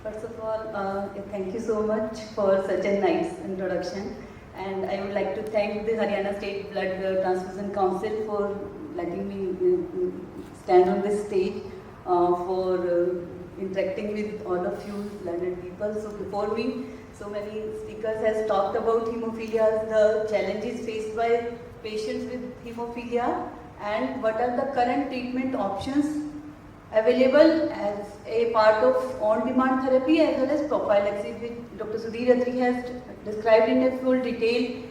First of all, thank you so much for such a nice introduction. And I would like to thank the Haryana State Blood Transfusion Council for letting me stand on this stage for interacting with all of you learned people. So before me, so many speakers has talked about hemophilia, the challenges faced by patients with hemophilia, and what are the current treatment options available as a part of on-demand therapy as well as prophylaxis, which Dr. Sudhir Atri has described in a full detail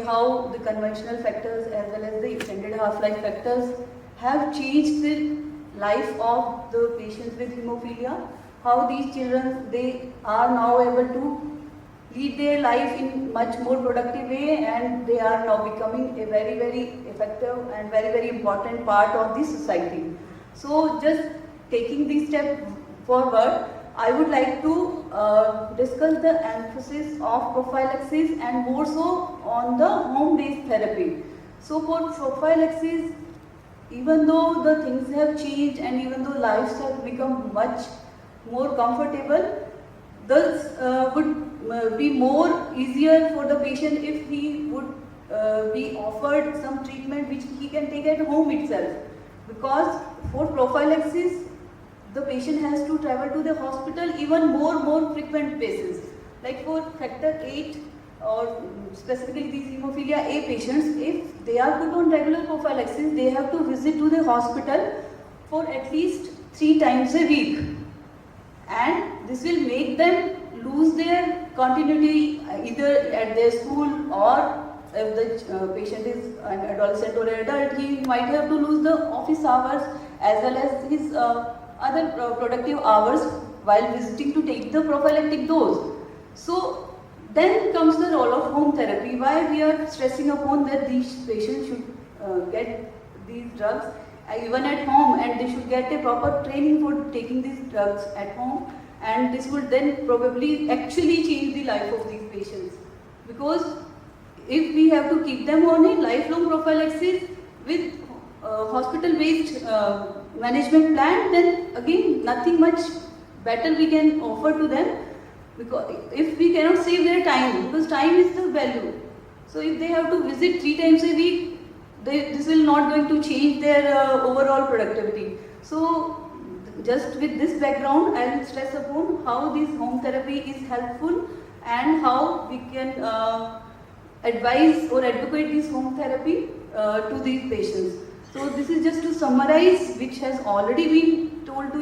how the conventional factors as well as the extended half-life factors have changed the life of the patients with hemophilia, how these children, they are now able to lead their life in much more productive way, and they are now becoming a very, very effective and very, very important part of the society. So just taking this step forward, I would like to discuss the emphasis of prophylaxis and more so on the home-based therapy. So for prophylaxis, even though the things have changed and even though lives have become much more comfortable, this would be more easier for the patient if he would be offered some treatment which he can take at home itself. Because for prophylaxis, the patient has to travel to the hospital even more frequent basis. Like for factor 8 or specifically these hemophilia A patients, if they are put on regular prophylaxis, they have to visit to the hospital for at least 3 times a week. And this will make them lose their continuity either at their school, or if the patient is an adolescent or an adult, he might have to lose the office hours as well as his other productive hours while visiting to take the prophylactic dose. So then comes the role of home therapy, why we are stressing upon that these patients should get these drugs even at home, and they should get a proper training for taking these drugs at home, and this would then probably actually change the life of these patients. Because if we have to keep them on a lifelong prophylaxis with hospital-based management plan, then again nothing much better we can offer to them, because if we cannot save their time, because time is the value. So if they have to visit 3 times a week, this will not going to change their overall productivity. So just with this background, I will stress upon how this home therapy is helpful and how we can advise or advocate this home therapy to these patients. So this is just to summarize, which has already been told to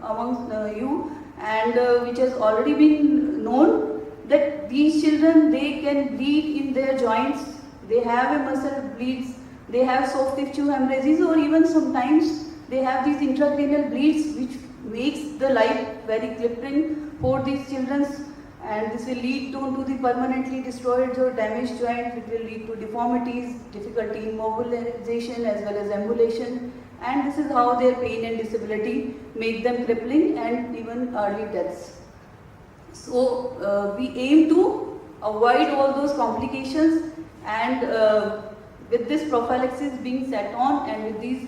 amongst you, and which has already been known, that these children, they can bleed in their joints, they have a muscle bleeds, they have soft tissue hemorrhages, or even sometimes they have these intracranial bleeds which makes the life very crippling for these children, and this will lead to the permanently destroyed or damaged joints, which will lead to deformities, difficulty in mobilization as well as ambulation, and this is how their pain and disability make them crippling and even early deaths. So we aim to avoid all those complications, and with this prophylaxis being set on, and with these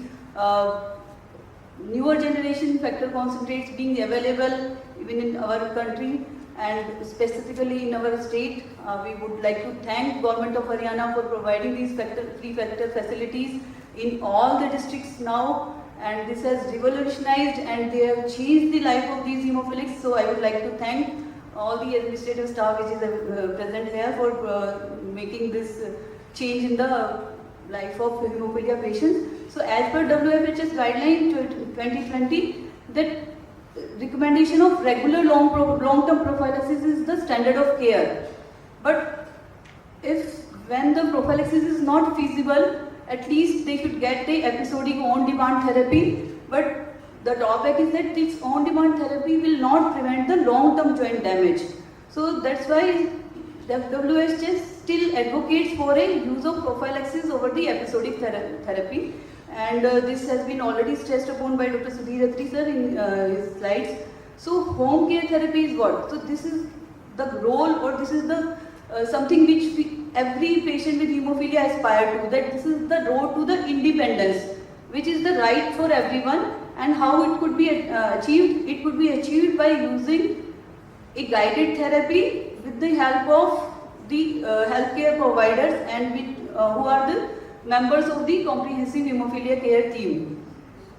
newer generation factor concentrates being available even in our country and specifically in our state, we would like to thank Government of Haryana for providing these free factor facilities in all the districts now, and this has revolutionized and they have changed the life of these hemophilics. So I would like to thank all the administrative staff which is present here for making this change in the life of hemophilia patients. So as per WFHS guideline 2020, that recommendation of regular long-term prophylaxis is the standard of care. But when the prophylaxis is not feasible, at least they should get the episodic on-demand therapy. But the drawback is that this on-demand therapy will not prevent the long-term joint damage. So that's why the WHS still advocates for a use of prophylaxis over the episodic therapy. And this has been already stressed upon by Dr. Sudhir Atri sir in his slides. So home care therapy is what? So this is the role, or this is the something which every patient with hemophilia aspire to, that this is the road to the independence, which is the right for everyone. And how it could be achieved? It could be achieved by using a guided therapy with the help of the healthcare providers and with, who are the members of the comprehensive hemophilia care team.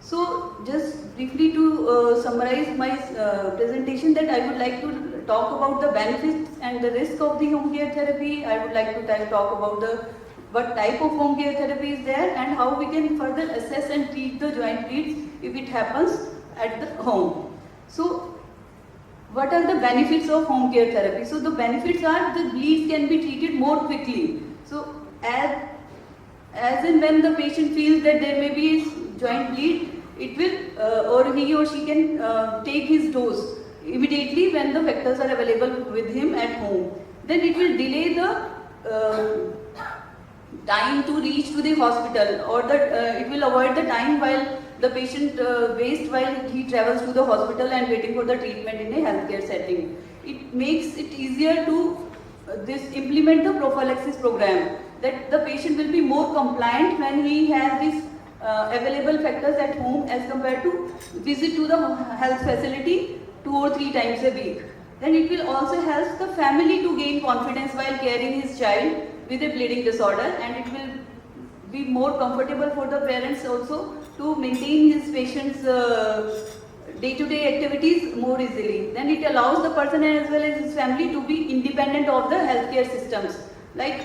So just briefly to summarize my presentation, that I would like to talk about the benefits and the risk of the home care therapy. I would like to talk about what type of home care therapy is there and how we can further assess and treat the joint bleeds if it happens at the home. So what are the benefits of home care therapy? So the benefits are the bleeds can be treated more quickly. So as and when the patient feels that there may be joint bleed, it will or he or she can take his dose immediately when the factors are available with him at home. Then it will delay the time to reach to the hospital, or it will avoid the time while the patient wastes while he travels to the hospital and waiting for the treatment in a healthcare setting. It makes it easier to implement the prophylaxis program, that the patient will be more compliant when he has these available factors at home as compared to visit to the health facility 2 or 3 times a week. Then it will also help the family to gain confidence while caring his child with a bleeding disorder, and it will be more comfortable for the parents also to maintain his patient's day-to-day activities more easily. Then it allows the person as well as his family to be independent of the healthcare systems. Like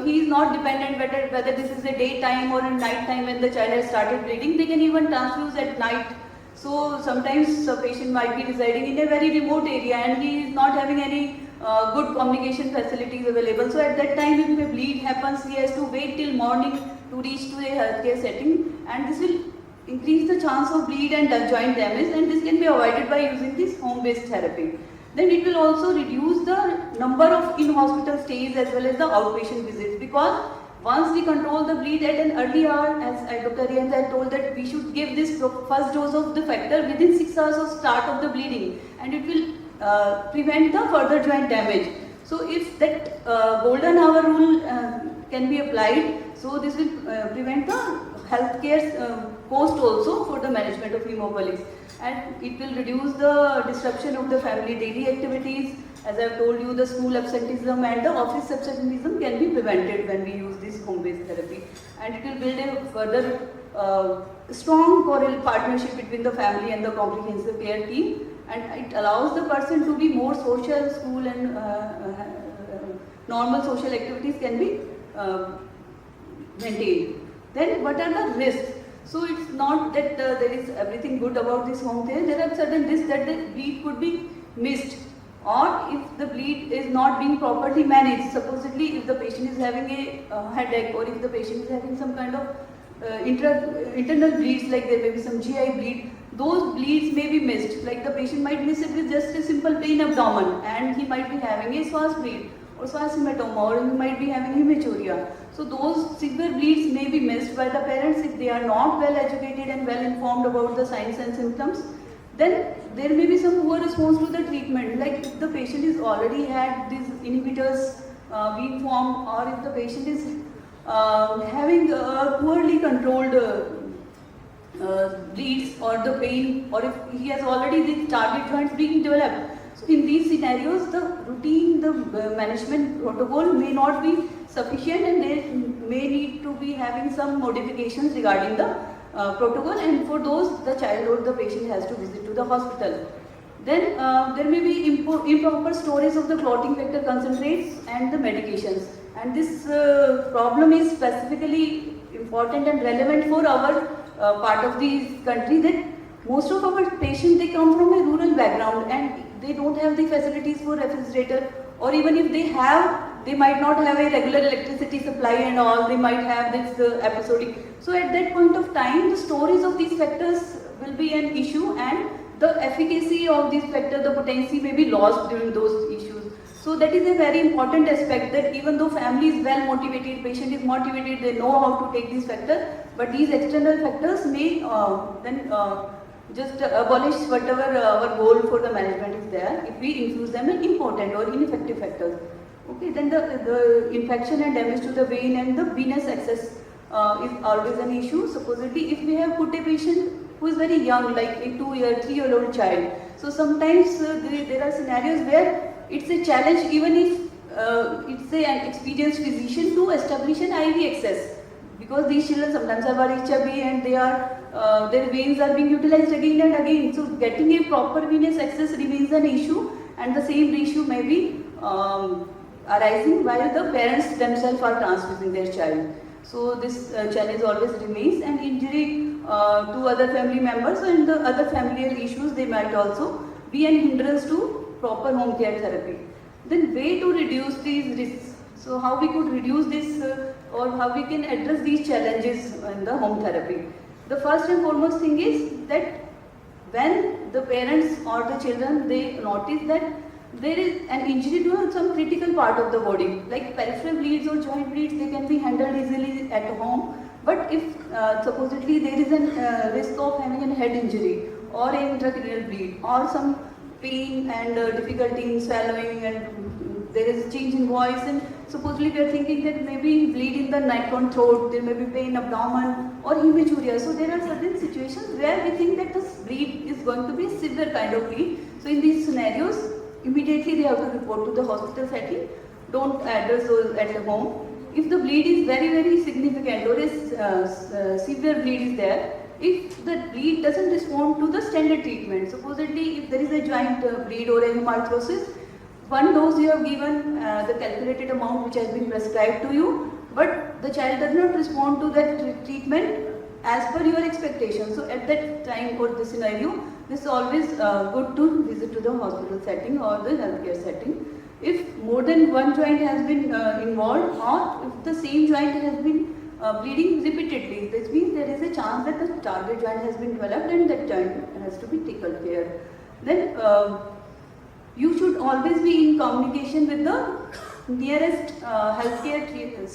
he is not dependent whether this is a daytime or a night time when the child has started bleeding. They can even transfuse at night. So sometimes a patient might be residing in a very remote area and he is not having any good communication facilities available. So at that time, if a bleed happens, he has to wait till morning to reach to a healthcare setting, and this will increase the chance of bleed and joint damage, and this can be avoided by using this home-based therapy. Then it will also reduce the number of in-hospital stays as well as the outpatient visits, because once we control the bleed at an early hour, as Dr. Arians had told, that we should give this first dose of the factor within 6 hours of start of the bleeding, and it will prevent the further joint damage. So if that golden hour rule can be applied, so this will prevent the healthcare cost also for the management of hemophilics, and it will reduce the disruption of the family daily activities. As I have told you, the school absenteeism and the office absenteeism can be prevented when we use this home-based therapy, and it will build a further strong partnership between the family and the comprehensive care team, and it allows the person to be more social. School and normal social activities can be maintained. Then what are the risks? So it's not that there is everything good about this home care. There are certain risks that the bleed could be missed, or if the bleed is not being properly managed. Supposedly, if the patient is having a headache, or if the patient is having some kind of internal bleeds, like there may be some GI bleed, those bleeds may be missed. Like the patient might miss it with just a simple plain abdomen, and he might be having a Schwarz bleed or Schwarz hematoma, or he might be having hematuria. So those severe bleeds may be missed by the parents if they are not well educated and well informed about the signs and symptoms. Then there may be some poor response to the treatment, like if the patient is already had these inhibitors being formed, or if the patient is having poorly controlled bleeds or the pain, or if he has already the target joints being developed. So in these scenarios, the routine, the management protocol may not be sufficient, and they may need to be having some modifications regarding the protocol, and for those the child or the patient has to visit to the hospital. Then there may be improper storage of the clotting factor concentrates and the medications, and this problem is specifically important and relevant for our part of the country, that most of our patients, they come from a rural background and they don't have the facilities for refrigerator, or even if they have, they might not have a regular electricity supply and all, they might have this episodic. So at that point of time, the storage of these factors will be an issue, and the efficacy of these factors, the potency may be lost during those issues. So that is a very important aspect, that even though family is well motivated, patient is motivated, they know how to take these factors, but these external factors may then just abolish whatever our goal for the management is there if we infuse them in impotent or ineffective factors. Okay, then the infection and damage to the vein and the venous access is always an issue. Supposedly, if we have put a patient who is very young, like a 2-year, 3-year-old child, So sometimes there are scenarios where it's a challenge even if it's an experienced physician to establish an IV access, because these children sometimes are very chubby and their veins are being utilized again and again. So getting a proper venous access remains an issue, and the same issue may be arising while the parents themselves are transfusing their child. So this challenge always remains, and injury to other family members and the other familial issues, they might also be an hindrance to proper home care therapy. Then way to reduce these risks. So how we could reduce this or how we can address these challenges in the home therapy. The first and foremost thing is that when the parents or the children, they notice that there is an injury to some critical part of the body, like peripheral bleeds or joint bleeds, they can be handled easily at home. But if supposedly there is a risk of having a head injury or an intracranial bleed or some pain and difficulty in swallowing, and there is a change in voice, and supposedly we are thinking that maybe bleed in the neck and throat, there may be pain in abdomen or hematuria. So there are certain situations where we think that this bleed is going to be a severe kind of bleed. So in these scenarios, immediately they have to report to the hospital setting. Don't address those at home. If the bleed is very, very significant or is severe bleed is there, if the bleed doesn't respond to the standard treatment, supposedly if there is a joint bleed or a hemarthrosis, one dose you have given, the calculated amount which has been prescribed to you, but the child does not respond to that treatment as per your expectation. So at that time or the scenario, this is always good to visit to the hospital setting or the healthcare setting. If more than one joint has been involved, or if the same joint has been bleeding repeatedly, this means there is a chance that the target joint has been developed and that joint has to be taken care. Then you should always be in communication with the nearest healthcare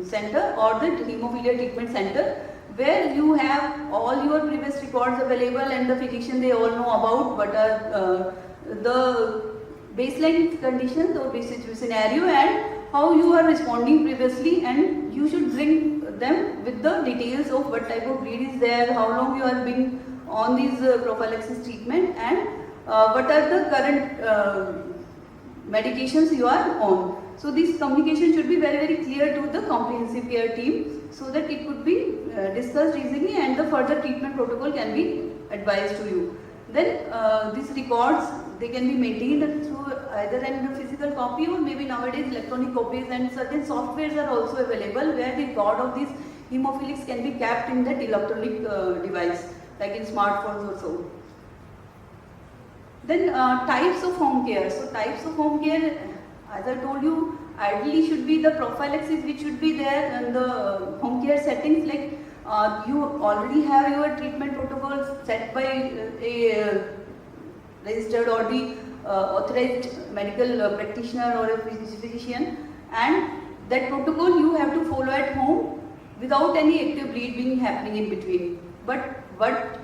center or the hemophilia treatment center, where you have all your previous records available and the physician, they all know about what are the baseline conditions or basic scenario and how you are responding previously, and you should bring them with the details of what type of bleed is there, how long you are being on these prophylaxis treatment, and what are the current medications you are on. So this communication should be very, very clear to the comprehensive care team, so that it could be discussed easily and the further treatment protocol can be advised to you. Then these records, they can be maintained through either a physical copy or maybe nowadays electronic copies, and certain softwares are also available where the record of these hemophilics can be kept in that electronic device, like in smartphones or so. Then types of home care. So types of home care, as I told you, ideally should be the prophylaxis which should be there in the home care settings, like you already have your treatment protocols set by a registered or the authorized medical practitioner or a physician, and that protocol you have to follow at home without any active bleed being happening in between. But what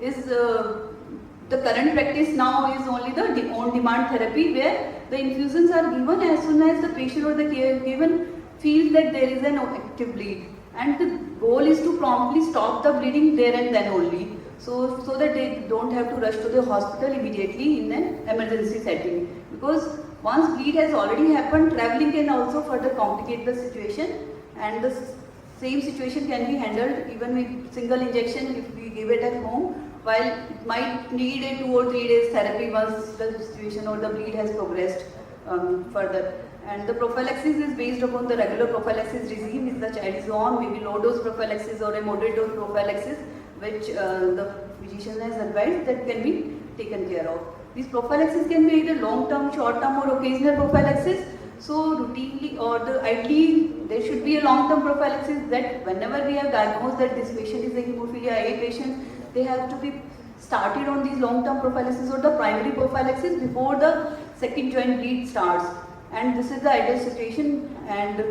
is the current practice now is only the on-demand therapy, where the infusions are given as soon as the patient or the caregiver feels that there is an active bleed, and the goal is to promptly stop the bleeding there and then only, so that they don't have to rush to the hospital immediately in an emergency setting, because once bleed has already happened, traveling can also further complicate the situation, and the same situation can be handled even with single injection if we give it at home, while it might need a 2 or 3 days therapy once the situation or the bleed has progressed further. And the prophylaxis is based upon the regular prophylaxis regime if the child is on, maybe low dose prophylaxis or a moderate dose prophylaxis, which the physician has advised, that can be taken care of. These prophylaxis can be either long term, short term or occasional prophylaxis. So routinely or ideally there should be a long term prophylaxis, that whenever we have diagnosed that this patient is a hemophilia A patient, they have to be started on these long term prophylaxis or the primary prophylaxis before the second joint bleed starts. And this is the ideal situation, and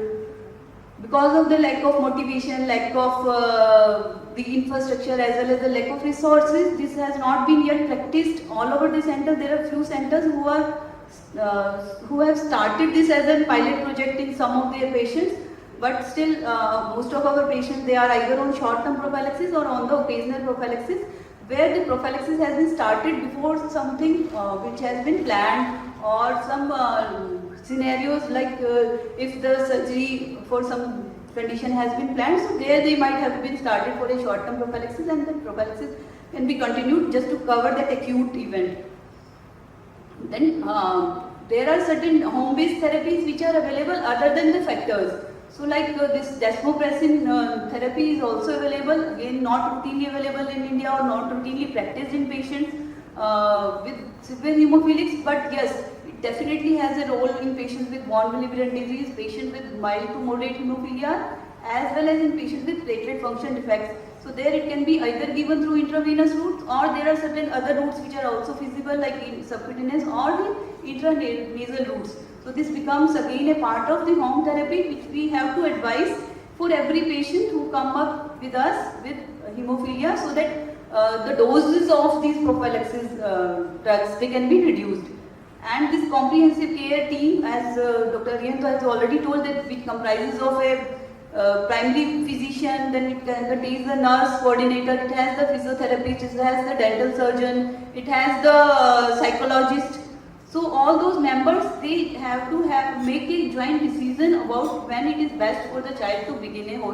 because of the lack of motivation, lack of the infrastructure as well as the lack of resources, this has not been yet practiced all over the center. There are few centers who have started this as a pilot project in some of their patients, but still most of our patients, they are either on short term prophylaxis or on the occasional prophylaxis, where the prophylaxis has been started before something which has been planned, or some scenarios like if the surgery for some condition has been planned, so there they might have been started for a short-term prophylaxis, and the prophylaxis can be continued just to cover that acute event. Then there are certain home-based therapies which are available other than the factors. So like this desmopressin therapy is also available, again not routinely available in India or not routinely practiced in patients with severe hemophilics, but yes, it definitely has a role in patients with von Willebrand disease, patients with mild to moderate hemophilia, as well as in patients with platelet function defects. So there it can be either given through intravenous routes, or there are certain other routes which are also feasible, like in subcutaneous or the intranasal routes. So this becomes again a part of the home therapy which we have to advise for every patient who come up with us with hemophilia, so that the doses of these prophylaxis drugs, they can be reduced. And this comprehensive care team, as Dr. Ariento has already told, that which comprises of a primary physician, then it contains the nurse coordinator, it has the physiotherapist, it has the dental surgeon, it has the psychologist. So all those members, they have to make a joint decision about when it is best for the child to begin a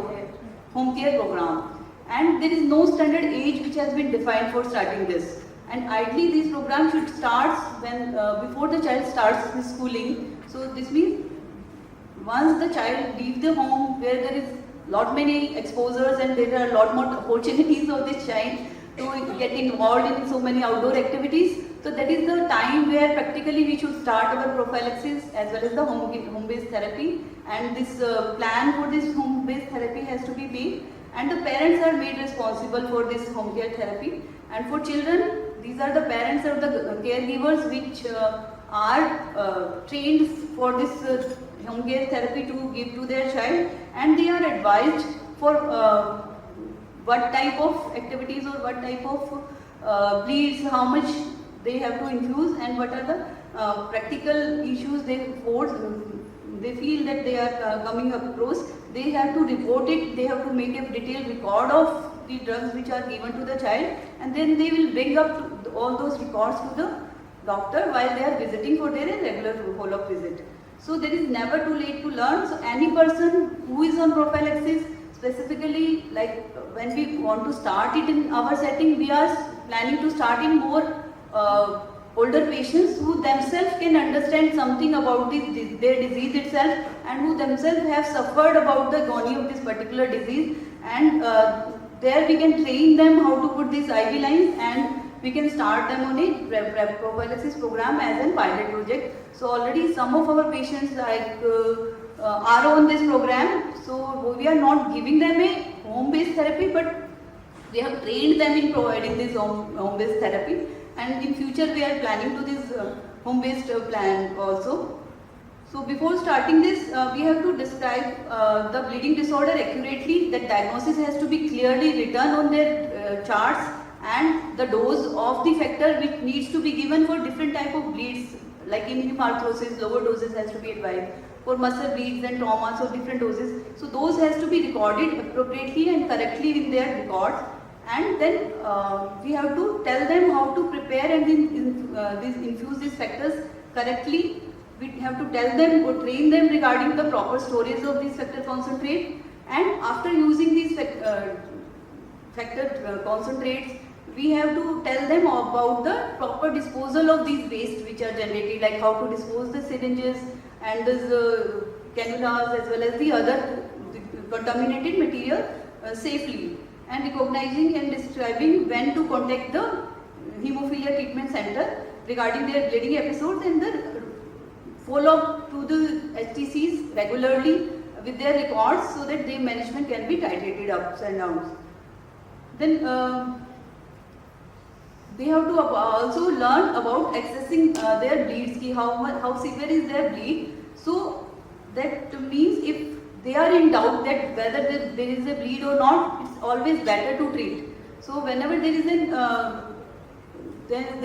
home care program. And there is no standard age which has been defined for starting this. And ideally, this program should start when before the child starts his schooling. So this means once the child leaves the home, where there is lot many exposures and there are a lot more opportunities of this child to get involved in so many outdoor activities. So that is the time where practically we should start our prophylaxis as well as the home-based therapy. And this plan for this home-based therapy has to be made, and the parents are made responsible for this home care therapy. And for children, these are the parents or the caregivers which are trained for this home care therapy to give to their child, and they are advised for what type of activities or what type of bleeds, how much they have to infuse, and what are the practical issues they feel that they are coming across. They have to report it, they have to make a detailed record of the drugs which are given to the child, and then they will bring up all those records to the doctor while they are visiting for their regular follow-up visit. So there is never too late to learn. So any person who is on prophylaxis, specifically like when we want to start it in our setting, we are planning to start in more older patients who themselves can understand something about their disease itself, and who themselves have suffered about the agony of this particular disease, and there we can train them how to put these IV lines, and we can start them on a prophylaxis program as a pilot project. So already some of our patients are on this program. So we are not giving them a home-based therapy, but we have trained them in providing this home-based therapy. And in future we are planning to this home-based plan also. So before starting this, we have to describe the bleeding disorder accurately. The diagnosis has to be clearly written on their charts, and the dose of the factor which needs to be given for different type of bleeds, like in hemarthrosis, lower doses has to be advised. For muscle bleeds and traumas, so different doses. So those has to be recorded appropriately and correctly in their records. And then we have to tell them how to prepare and infuse these factors correctly. We have to tell them or train them regarding the proper storage of these factor concentrate. And after using these factor concentrates, we have to tell them about the proper disposal of these waste which are generated, like how to dispose the syringes and the cannulas as well as the other contaminated material safely, and recognizing and describing when to contact the hemophilia treatment center regarding their bleeding episodes, and the follow up to the HTCs regularly with their records, so that their management can be titrated ups and downs. Then they have to also learn about accessing their bleeds, how severe is their bleed. So that means if they are in doubt that whether there is a bleed or not, it's always better to treat. So whenever there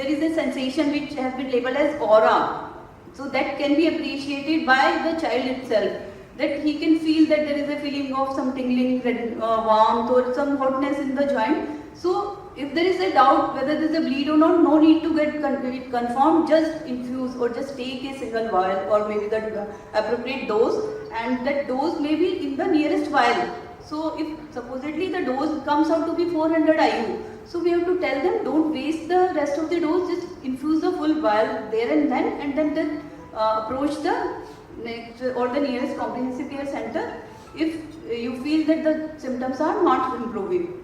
is a sensation which has been labeled as aura, so that can be appreciated by the child itself, that he can feel that there is a feeling of some tingling, warmth or some hotness in the joint. So if there is a doubt whether there is a bleed or not, no need to get it confirmed, just infuse or just take a single vial or maybe the appropriate dose, and that dose may be in the nearest vial. So if supposedly the dose comes out to be 400 IU, so we have to tell them don't waste the rest of the dose, just infuse the full vial there and then approach the next or the nearest comprehensive care center if you feel that the symptoms are not improving.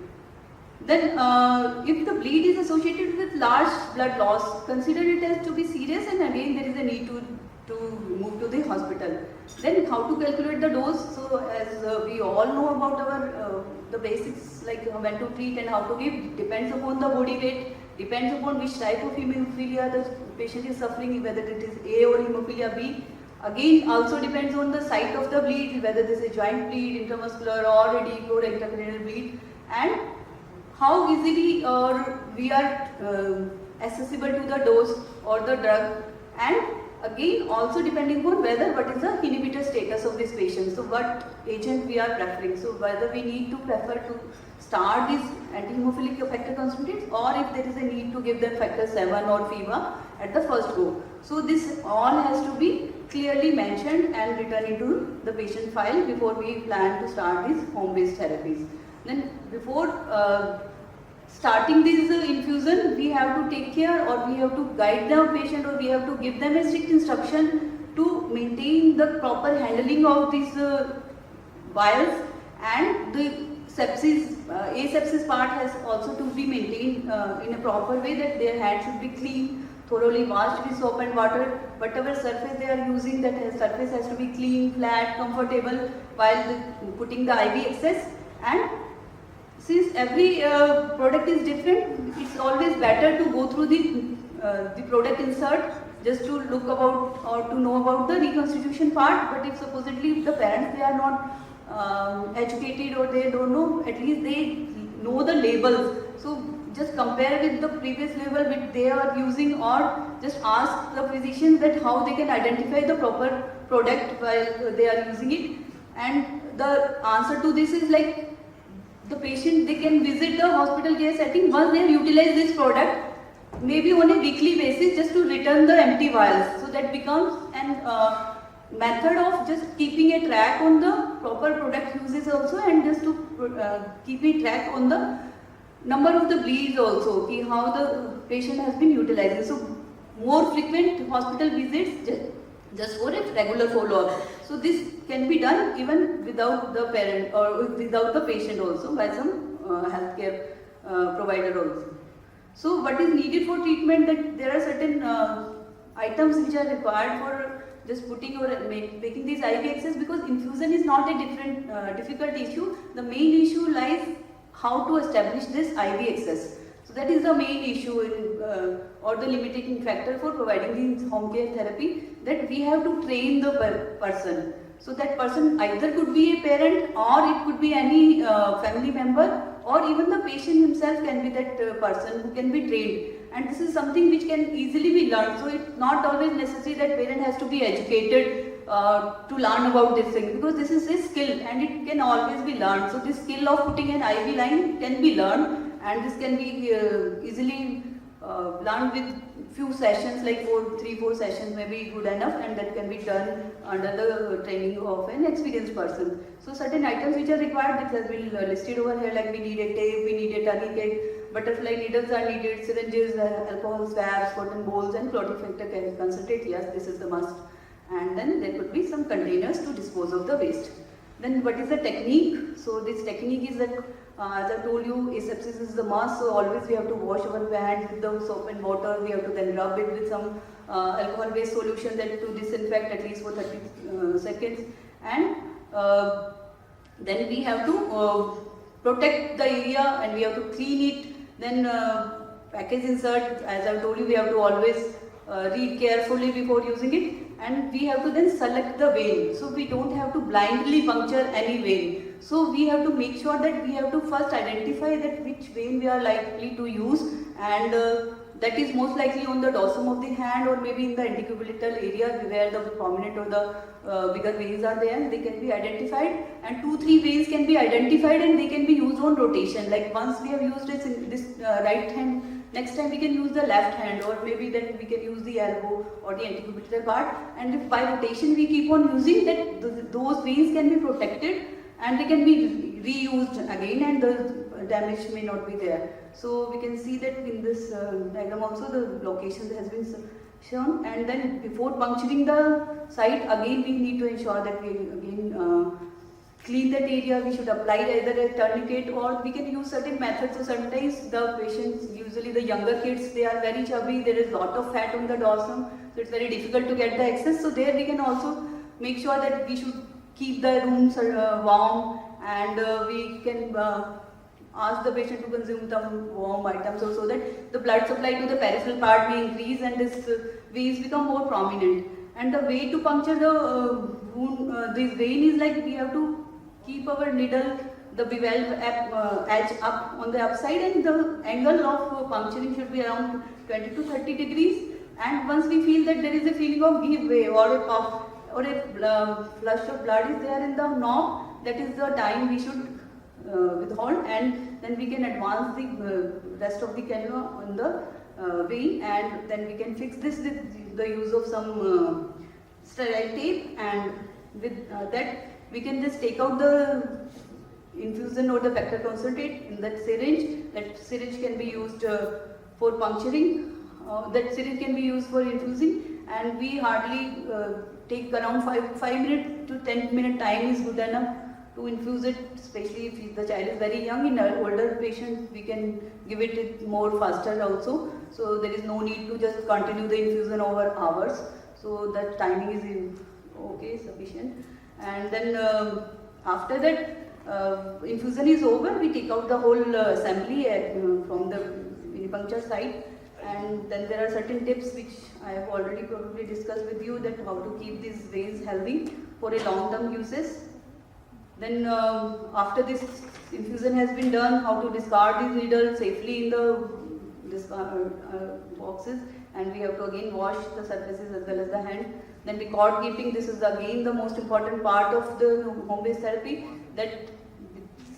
Then if the bleed is associated with large blood loss, consider it as to be serious, and again there is a need to move to the hospital. Then how to calculate the dose? So as we all know about our the basics like when to treat and how to give, depends upon the body weight, depends upon which type of hemophilia the patient is suffering, whether it is A or hemophilia B. Again also depends on the site of the bleed, whether this is joint bleed, intramuscular or a deep or intracranial bleed, and how easily we are accessible to the dose or the drug, and again also depending on whether what is the inhibitor status of this patient, so what agent we are preferring, so whether we need to prefer to start these anti-hemophilic factor concentrates or if there is a need to give them factor 7 or FEVA at the first go. So this all has to be clearly mentioned and written into the patient file before we plan to start these home-based therapies. Then before starting this infusion, we have to take care or we have to guide the patient or we have to give them a strict instruction to maintain the proper handling of these vials, and the sepsis, asepsis part has also to be maintained in a proper way, that their hands should be clean, thoroughly washed with soap and water. Whatever surface they are using, that surface has to be clean, flat, comfortable while putting the IV access. And since every product is different, it's always better to go through the product insert just to look about or to know about the reconstitution part. But if supposedly the parents, they are not educated or they don't know, at least they know the labels. So just compare with the previous label which they are using, or just ask the physicians that how they can identify the proper product while they are using it. And the answer to this is like, the patient, they can visit the hospital care setting once they have utilized this product, maybe on a weekly basis, just to return the empty vials. So that becomes an method of just keeping a track on the proper product uses also, and just to keep a track on the number of the bleeds also, how the patient has been utilizing. So more frequent hospital visits just for a regular follow-up. So this can be done even without the parent or without the patient also, by some healthcare provider also. So what is needed for treatment, that there are certain items which are required for just putting or making these IV access, because infusion is not a difficult issue. The main issue lies how to establish this IV access. So that is the main issue in, or the limiting factor for providing this home care therapy, that we have to train the person. So that person either could be a parent, or it could be any family member, or even the patient himself can be that person who can be trained. And this is something which can easily be learned. So it's not always necessary that parent has to be educated to learn about this thing, because this is a skill and it can always be learned. So this skill of putting an IV line can be learned, and this can be easily learned with few sessions, like 3-4 sessions may be good enough, and that can be done under the training of an experienced person. So certain items which are required, that has been listed over here, like we need a tape, we need a tourniquet, butterfly needles are needed, syringes, alcohol swabs, cotton balls, and clotting factor concentrate. Yes, this is the must. And then there could be some containers to dispose of the waste. Then what is the technique? So this technique is that, as I told you, asepsis is the must, so always we have to wash our hands with the soap and water. We have to then rub it with some alcohol-based solution that to disinfect at least for 30 seconds. And then we have to protect the area, and we have to clean it. Then package insert, as I told you, we have to always read carefully before using it. And we have to then select the vein. So we don't have to blindly puncture any vein. So we have to make sure that we have to first identify that which vein we are likely to use, and that is most likely on the dorsum of the hand or maybe in the antecubital area where the prominent or the bigger veins are there. They can be identified, and 2-3 veins can be identified and they can be used on rotation. Like once we have used this right hand, next time we can use the left hand, or maybe then we can use the elbow or the antecubital part, and if by rotation we keep on using that, those veins can be protected and they can be reused again, and the damage may not be there. So we can see that in this diagram also the location has been shown, and then before puncturing the site, again we need to ensure that we again clean that area. We should apply either a tourniquet, or we can use certain methods. So sometimes the patients, usually the younger kids, they are very chubby, there is lot of fat on the dorsum, so it's very difficult to get the access. So there we can also make sure that we should keep the rooms warm, and we can ask the patient to consume some warm items, so that the blood supply to the peripheral part may increase and this veins become more prominent. And the way to puncture the wound, this vein is like we have to keep our needle, the bivalve edge up on the upside, and the angle of puncturing should be around 20 to 30 degrees. And once we feel that there is a feeling of give way or a puff or a flush of blood is there in the knob, that is the time we should withhold, and then we can advance the rest of the cannula on the vein, and then we can fix this with the use of some sterile tape, and with that we can just take out the infusion or the factor concentrate in that syringe. That syringe can be used for puncturing, that syringe can be used for infusing, and we hardly take around 5 minutes to 10 minute time is good enough to infuse it, especially if the child is very young. In an older patient we can give it more faster also, so there is no need to just continue the infusion over hours, so that timing is okay, sufficient. And then after that infusion is over, we take out the whole assembly from the venipuncture site, and then there are certain tips which I have already probably discussed with you, that how to keep these veins healthy for a long term uses. Then after this infusion has been done, how to discard these needles safely in the boxes, and we have to again wash the surfaces as well as the hand. Then record keeping, this is again the most important part of the home-based therapy, that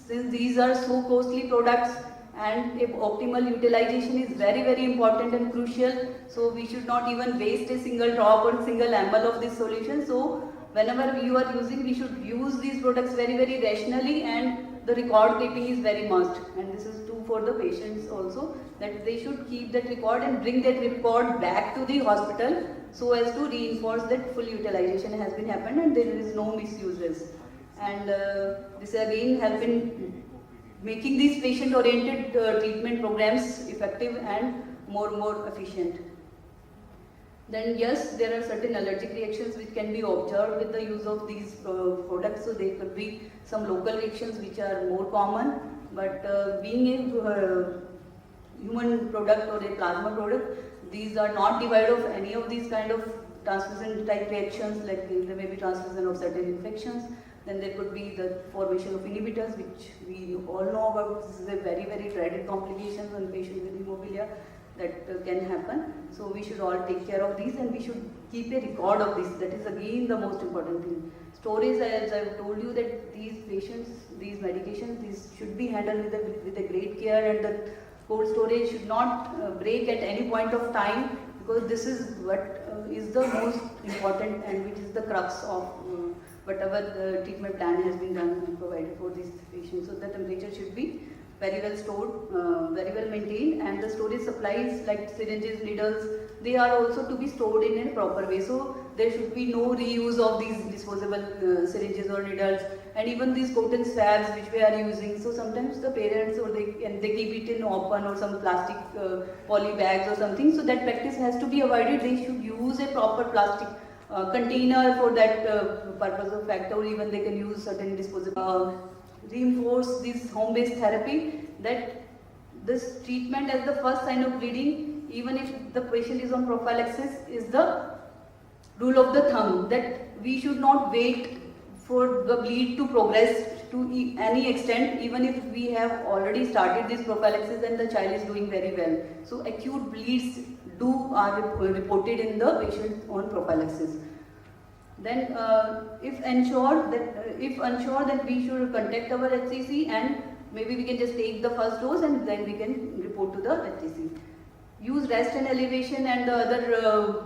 since these are so costly products and optimal utilization is very important and crucial, so we should not even waste a single drop or single ml of this solution. So whenever you are using, we should use these products very rationally, and the record keeping is very must, and this is true for the patients also, that they should keep that record and bring that record back to the hospital so as to reinforce that full utilization has been happened and there is no misuses. And this again help in making these patient oriented treatment programs effective and more efficient. Then yes, there are certain allergic reactions which can be observed with the use of these products. So there could be some local reactions which are more common, but being a human product or a plasma product, these are not devoid of any of these kind of transfusion type reactions, like there may be transfusion of certain infections. Then there could be the formation of inhibitors, which we all know about. This is a very dreaded complication when patient with hemophilia that can happen. So we should all take care of these, and we should keep a record of this. That is again the most important thing. Storage, as I have told you, that these patients, these medications, these should be handled with a great care, and the cold storage should not break at any point of time, because this is what is the most important and which is the crux of whatever the treatment plan has been done and provided for these patients. So the temperature should be very well stored, very well maintained, and the storage supplies like syringes, needles, they are also to be stored in a proper way. So there should be no reuse of these disposable syringes or needles, and even these cotton swabs which we are using. So sometimes the parents or they keep it in open or some plastic poly bags or something. So that practice has to be avoided. They should use a proper plastic container for that purpose of fact, or even they can use certain disposable. Reinforce this home-based therapy, that this treatment as the first sign of bleeding, even if the patient is on prophylaxis, is the rule of the thumb, that we should not wait for the bleed to progress to any extent, even if we have already started this prophylaxis and the child is doing very well. So acute bleeds are reported in the patient on prophylaxis. Then if unsure, then we should contact our HCC, and maybe we can just take the first dose and then we can report to the HCC. Use rest and elevation and the other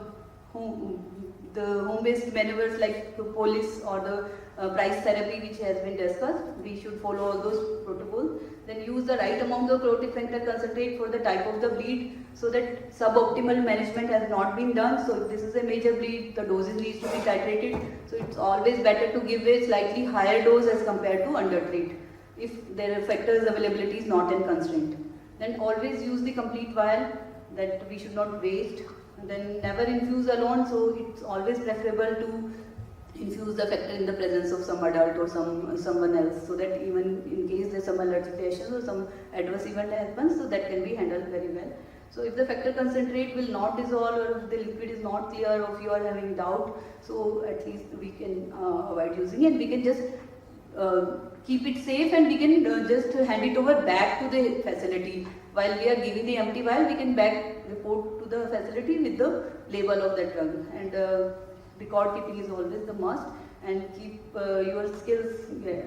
home-based maneuvers like Propolis or the price therapy which has been discussed. We should follow all those protocols. Then use the right amount of chlorothic factor concentrate for the type of the bleed, so that suboptimal management has not been done. So if this is a major bleed, the doses needs to be titrated. So it's always better to give a slightly higher dose as compared to undertreat if their factors availability is not in constraint. Then always use the complete vial, that we should not waste. And then never infuse alone, so it's always preferable to infuse the factor in the presence of some adult or someone else, so that even in case there's some allergic reaction or some adverse event happens, so that can be handled very well. So if the factor concentrate will not dissolve, or if the liquid is not clear, or if you are having doubt, so at least we can avoid using it. We can just keep it safe, and we can just hand it over back to the facility. While we are giving the empty vial, we can back report to the facility with the label of the drug. And record keeping is always the must, and keep your skills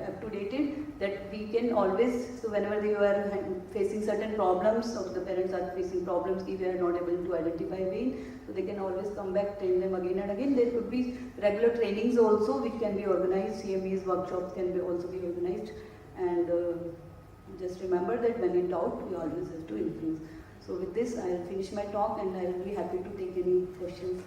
up to date, that we can always, so whenever you are facing certain problems, or the parents are facing problems if we are not able to identify vein, so they can always come back, train them again and again. There could be regular trainings also which can be organized, CMEs workshops can be also be organized, and just remember that when in doubt we always have to infuse. So with this I will finish my talk, and I will be happy to take any questions.